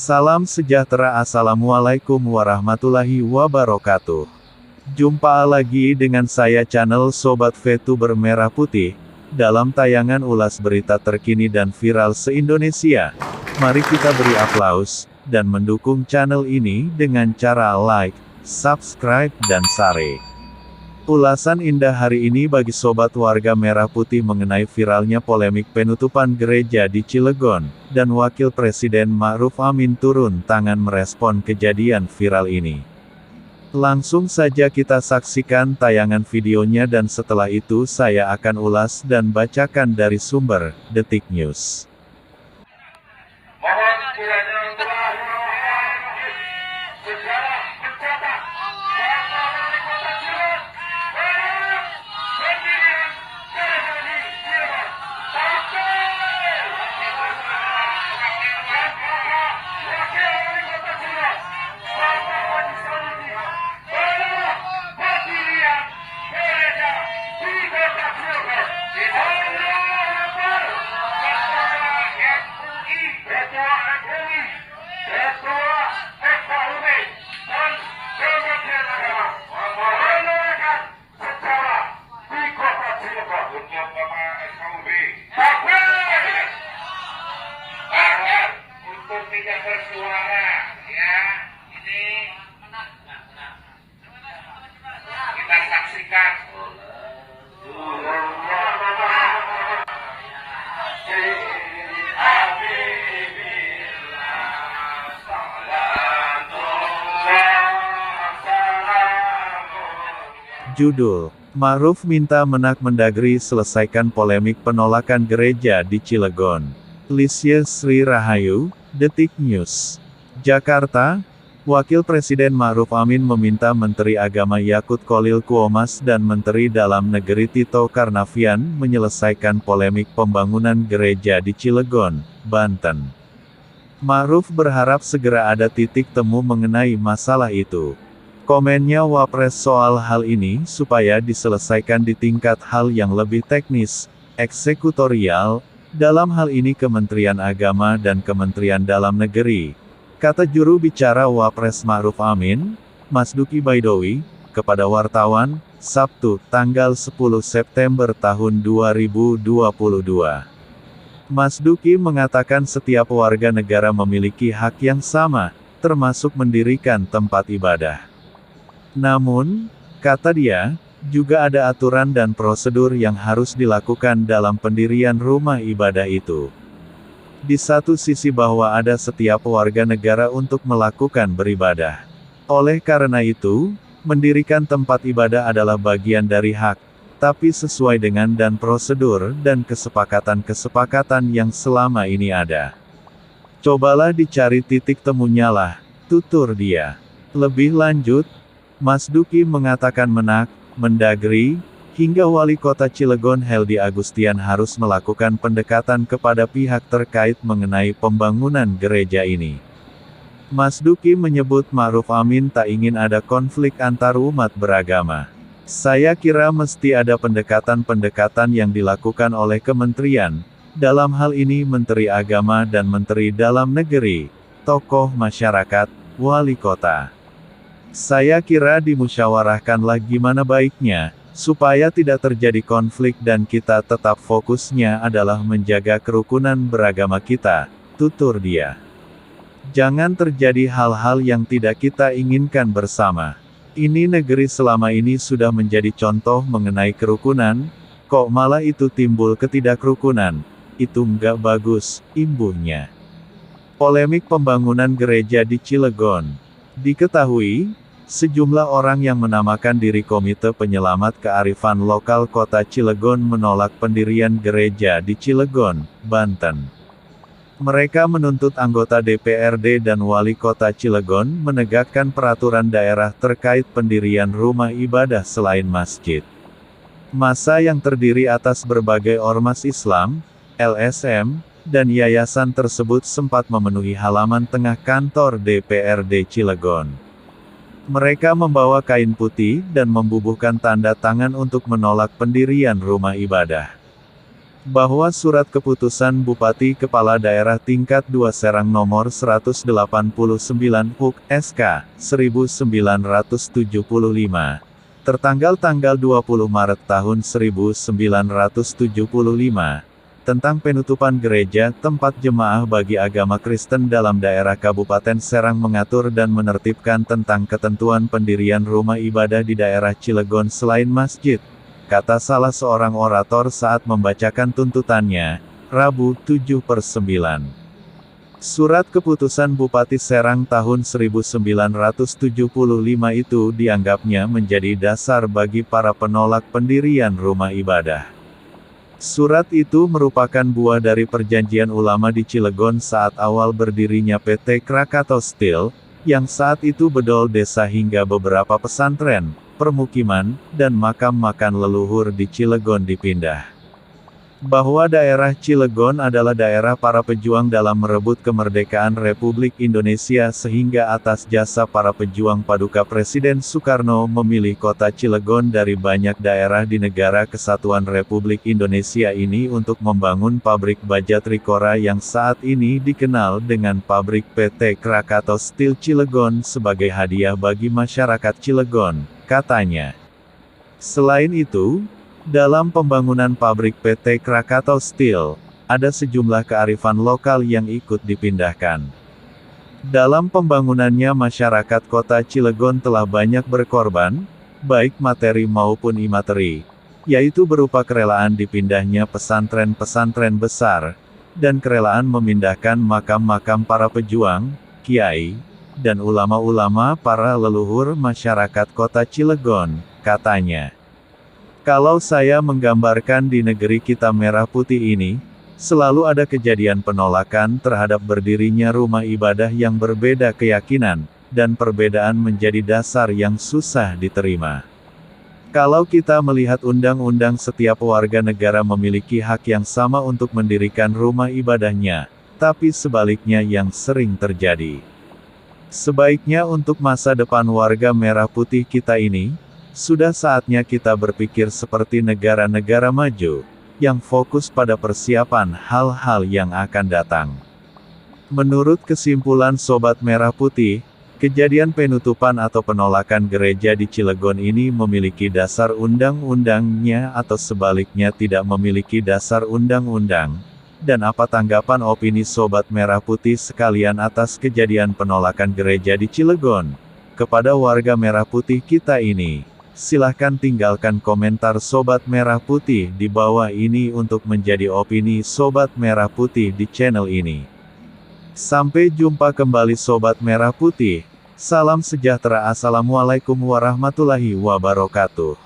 Salam sejahtera, assalamualaikum warahmatullahi wabarakatuh. Jumpa lagi dengan saya channel Sobat VTuber Merah Putih, dalam tayangan ulas berita terkini dan viral se-Indonesia. Mari kita beri aplaus, dan mendukung channel ini dengan cara like, subscribe, dan share. Ulasan indah hari ini bagi Sobat warga Merah Putih mengenai viralnya polemik penutupan gereja di Cilegon, dan Wakil Presiden Ma'ruf Amin turun tangan merespon kejadian viral ini. Langsung saja kita saksikan tayangan videonya dan setelah itu saya akan ulas dan bacakan dari sumber, Detik News. Mohon kiranya telah sejarah mencatat bahwa wali kota Cilegon pendirian gereja di Cilegon. Wakil wali kota Cilegon, Bapak Haji Sanusi, adalah pendirian gereja di kota Cilegon. Allahu Akbar. Ketua MUI, Ketua FKUB, dan Kementerian Agama menolakkan secara di kota Cilegon. Untuk Bapak FKUB, takbir, untuk tidak bersuara, ya. Ini kita saksikan. Judul: Ma'ruf minta Menak Mendagri selesaikan polemik penolakan gereja di Cilegon. Lisya Sri Rahayu, Detik News. Jakarta, Wakil Presiden Ma'ruf Amin meminta Menteri Agama Yakut Kholil Quomas dan Menteri Dalam Negeri Tito Karnavian menyelesaikan polemik pembangunan gereja di Cilegon, Banten. Ma'ruf berharap segera ada titik temu mengenai masalah itu. Komennya Wapres soal hal ini supaya diselesaikan di tingkat hal yang lebih teknis, eksekutorial, dalam hal ini Kementerian Agama dan Kementerian Dalam Negeri. Kata juru bicara Wapres Ma'ruf Amin, Mas Duki Baidowi, kepada wartawan, Sabtu, tanggal 10 September tahun 2022. Mas Duki mengatakan setiap warga negara memiliki hak yang sama, termasuk mendirikan tempat ibadah. Namun, kata dia, juga ada aturan dan prosedur yang harus dilakukan dalam pendirian rumah ibadah itu. Di satu sisi bahwa ada setiap warga negara untuk melakukan beribadah. Oleh karena itu, mendirikan tempat ibadah adalah bagian dari hak, tapi sesuai dengan dan prosedur dan kesepakatan-kesepakatan yang selama ini ada. Cobalah dicari titik temunya lah, tutur dia. Lebih lanjut, Mas Duki mengatakan Menak, Mendagri, hingga Wali Kota Cilegon Heldi Agustian harus melakukan pendekatan kepada pihak terkait mengenai pembangunan gereja ini. Mas Duki menyebut Ma'ruf Amin tak ingin ada konflik antar umat beragama. Saya kira mesti ada pendekatan-pendekatan yang dilakukan oleh kementerian, dalam hal ini Menteri Agama dan Menteri Dalam Negeri, tokoh masyarakat, wali kota. Saya kira dimusyawarahkanlah gimana baiknya, supaya tidak terjadi konflik dan kita tetap fokusnya adalah menjaga kerukunan beragama kita, tutur dia. Jangan terjadi hal-hal yang tidak kita inginkan bersama. Ini negeri selama ini sudah menjadi contoh mengenai kerukunan, kok malah itu timbul ketidakrukunan, itu nggak bagus, imbuhnya. Polemik pembangunan gereja di Cilegon. Diketahui, sejumlah orang yang menamakan diri Komite Penyelamat Kearifan Lokal Kota Cilegon menolak pendirian gereja di Cilegon, Banten. Mereka menuntut anggota DPRD dan Wali Kota Cilegon menegakkan peraturan daerah terkait pendirian rumah ibadah selain masjid. Massa yang terdiri atas berbagai ormas Islam, LSM, dan yayasan tersebut sempat memenuhi halaman tengah kantor DPRD Cilegon. Mereka membawa kain putih dan membubuhkan tanda tangan untuk menolak pendirian rumah ibadah. bahwa Surat Keputusan Bupati Kepala Daerah Tingkat 2 Serang Nomor 189 UK SK 1975 tertanggal tanggal 20 Maret tahun 1975 tentang penutupan gereja tempat jemaah bagi agama Kristen dalam daerah Kabupaten Serang mengatur dan menertibkan tentang ketentuan pendirian rumah ibadah di daerah Cilegon selain masjid, kata salah seorang orator saat membacakan tuntutannya, Rabu 7/9. Surat Keputusan Bupati Serang tahun 1975 itu dianggapnya menjadi dasar bagi para penolak pendirian rumah ibadah. Surat itu merupakan buah dari perjanjian ulama di Cilegon saat awal berdirinya PT Krakatau Steel, yang saat itu bedol desa hingga beberapa pesantren, permukiman, dan makam makan leluhur di Cilegon dipindah. Bahwa daerah Cilegon adalah daerah para pejuang dalam merebut kemerdekaan Republik Indonesia sehingga atas jasa para pejuang Paduka Presiden Soekarno memilih kota Cilegon dari banyak daerah di Negara Kesatuan Republik Indonesia ini untuk membangun pabrik baja Trikora yang saat ini dikenal dengan pabrik PT Krakatau Steel Cilegon sebagai hadiah bagi masyarakat Cilegon, katanya. Selain itu, dalam pembangunan pabrik PT Krakatau Steel, ada sejumlah kearifan lokal yang ikut dipindahkan. Dalam pembangunannya masyarakat kota Cilegon telah banyak berkorban, baik materi maupun imateri, yaitu berupa kerelaan dipindahnya pesantren-pesantren besar, dan kerelaan memindahkan makam-makam para pejuang, kiai, dan ulama-ulama para leluhur masyarakat kota Cilegon, katanya. Kalau saya menggambarkan di negeri kita merah putih ini, selalu ada kejadian penolakan terhadap berdirinya rumah ibadah yang berbeda keyakinan, dan perbedaan menjadi dasar yang susah diterima. Kalau kita melihat undang-undang setiap warga negara memiliki hak yang sama untuk mendirikan rumah ibadahnya, tapi sebaliknya yang sering terjadi. Sebaiknya untuk masa depan warga merah putih kita ini, sudah saatnya kita berpikir seperti negara-negara maju, yang fokus pada persiapan hal-hal yang akan datang. Menurut kesimpulan Sobat Merah Putih, kejadian penutupan atau penolakan gereja di Cilegon ini memiliki dasar undang-undangnya atau sebaliknya tidak memiliki dasar undang-undang. Dan apa tanggapan opini Sobat Merah Putih sekalian atas kejadian penolakan gereja di Cilegon? Kepada warga merah putih kita ini, silahkan tinggalkan komentar Sobat Merah Putih di bawah ini untuk menjadi opini Sobat Merah Putih di channel ini. Sampai jumpa kembali Sobat Merah Putih. Salam sejahtera. Assalamualaikum warahmatullahi wabarakatuh.